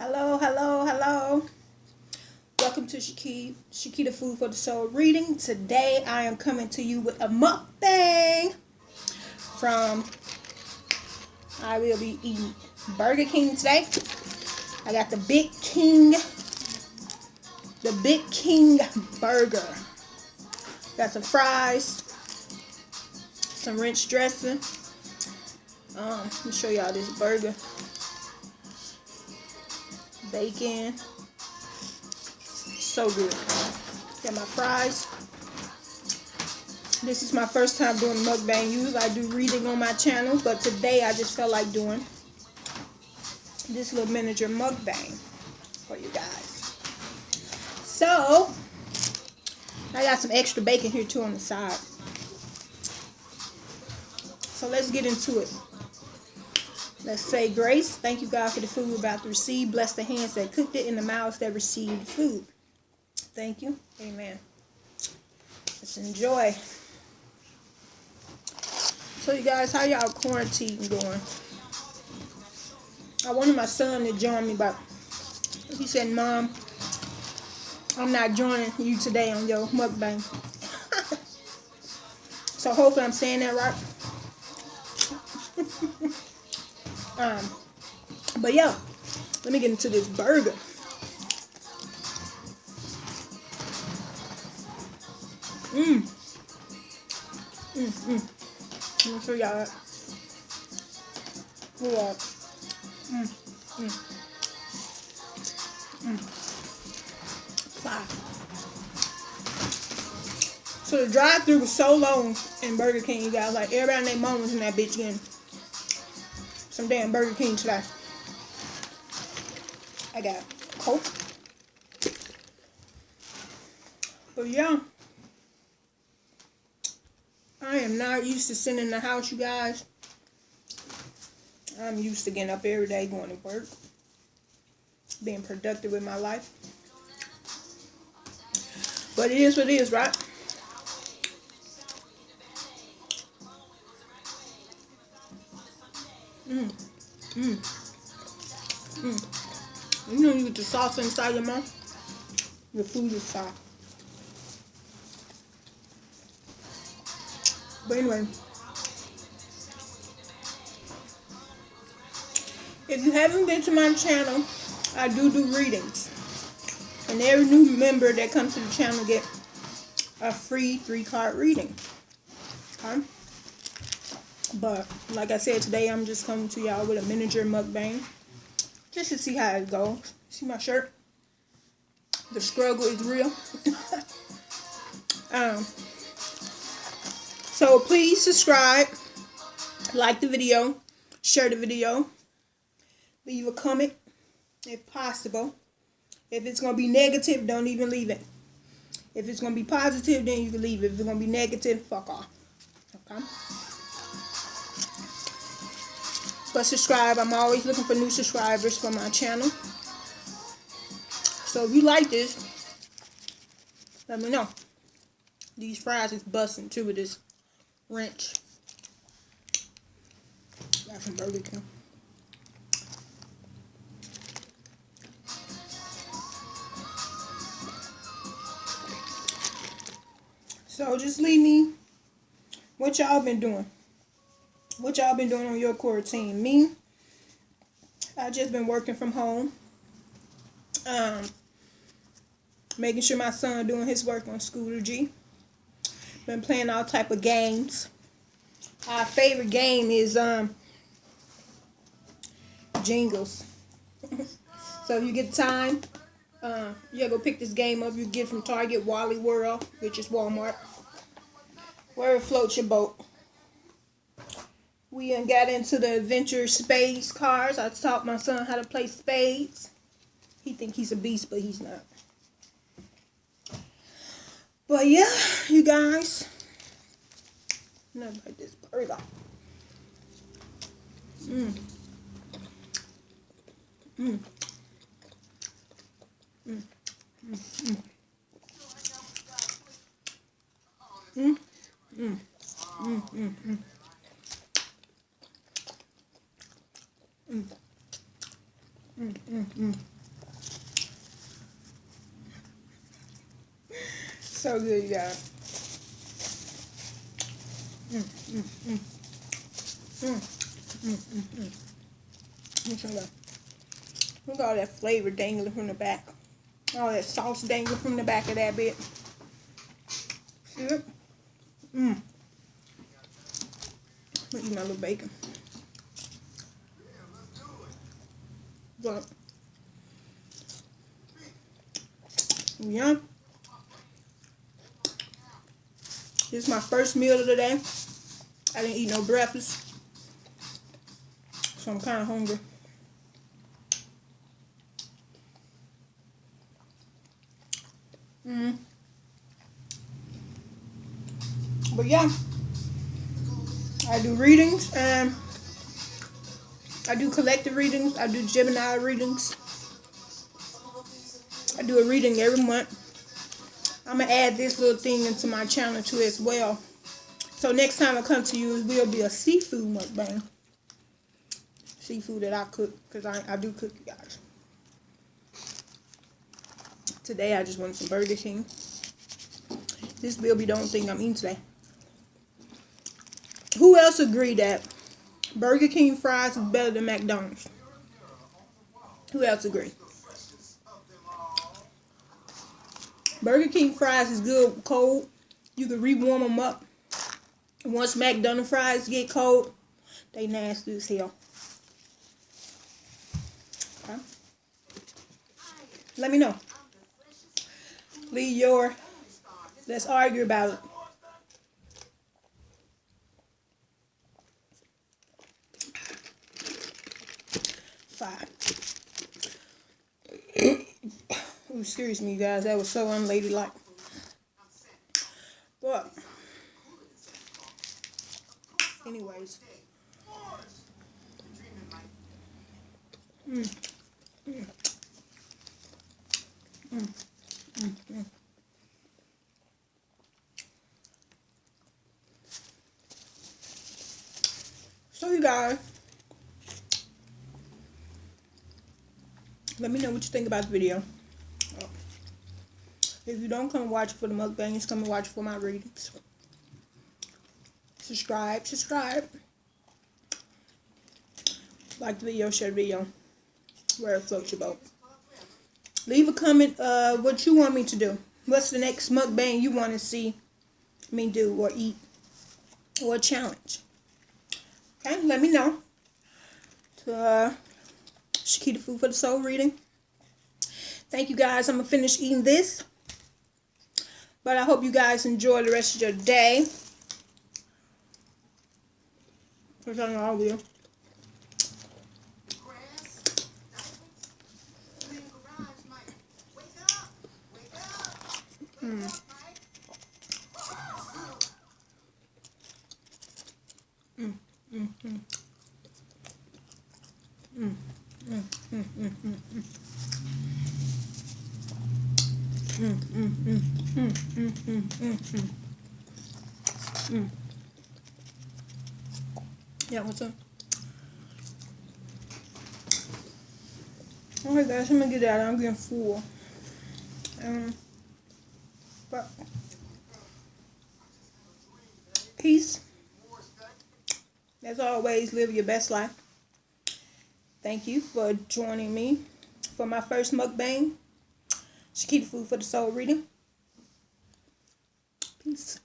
Hello, hello, hello. Welcome to Shakita Food for the Soul reading. Today I am coming to you with a mukbang from, I will be eating Burger King today. I got the Big King burger. Got some fries, some ranch dressing. Let me show y'all this burger. Bacon. So good. Got my fries. This is my first time doing mukbang. Usually I do reading on my channel, but today I just felt like doing this little miniature mukbang for you guys. So I got some extra bacon here too on the side. So let's get into it. Let's say grace. Thank you, God, for the food we're about to receive. Bless the hands that cooked it and the mouths that received the food. Thank you. Amen. Let's enjoy. So, you guys, how y'all quarantine going? I wanted my son to join me, but he said, Mom, I'm not joining you today on your mukbang. So, hopefully I'm saying that right. But yeah, let me get into this burger. Let me show y'all that. Fire. So the drive-thru was so long in Burger King, you guys. Like everybody and their mom was in that bitch getting some damn Burger King today. I got Coke. But yeah, I am not used to sitting in the house, you guys. I'm used to getting up every day, going to work, being productive with my life. But it is what it is, right? You know you get the sauce inside your mouth. The food is soft. But anyway, if you haven't been to my channel, I do readings. And every new member that comes to the channel get a free 3-card reading. Okay? But like I said, today I'm just coming to y'all with a miniature mukbang. Just to see how it goes. See my shirt? The struggle is real. So please subscribe, like the video, share the video, leave a comment if possible. If it's going to be negative, don't even leave it. If it's going to be positive, then you can leave it. If it's going to be negative, fuck off. Okay? But subscribe. I'm always looking for new subscribers for my channel. So if you like this, let me know. These fries is busting too with this ranch. Got from Burger King. So just leave me what y'all been doing. What y'all been doing on your quarantine? Me, I just been working from home. Making sure my son doing his work on Scooter G. Been playing all type of games. Our favorite game is Jingles. So if you get time, you gotta go pick this game up. You get it from Target, Wally World, which is Walmart. Wherever floats your boat. We got into the adventure spades cards. I taught my son how to play spades. He think he's a beast, but he's not. But yeah, you guys. Nothing like this burger. So good, you guys. Look at all that flavor dangling from the back. All that sauce dangling from the back of that bit. See it? Let me eat my little bacon. But, yum. This is my first meal of the day. I didn't eat no breakfast, so I'm kind of hungry. But yeah, I do readings, and I do collective readings. I do Gemini readings. I do a reading every month. I'm going to add this little thing into my channel too as well. So next time I come to you, it will be a seafood mukbang. Seafood that I cook, because I do cook, you guys. Today I just wanted some Burger King. This will be the only thing I'm eating today. Who else agree that Burger King fries is better than McDonald's? Who else agree? Burger King fries is good cold. You can re-warm them up. Once McDonald's fries get cold, they nasty as hell. Okay. Let me know. Leave your... Let's argue about it. Oh, excuse me, you guys. That was so unladylike. But, anyways. So, you guys, let me know what you think about the video. If you don't come and watch it for the mukbangs, come and watch it for my readings. Subscribe. Like the video, share the video. Where it floats your boat. Leave a comment what you want me to do. What's the next mukbang you want to see me do or eat or challenge? Okay, let me know. To Shakita Food for the Soul reading. Thank you guys. I'm going to finish eating this. But I hope you guys enjoy the rest of your day. Which I know I will. Yeah, what's up? Alright guys, I'm gonna get out. I'm getting full. But peace. As always, live your best life. Thank you for joining me for my first mukbang. Shakita Food for the Soul reading. Peace.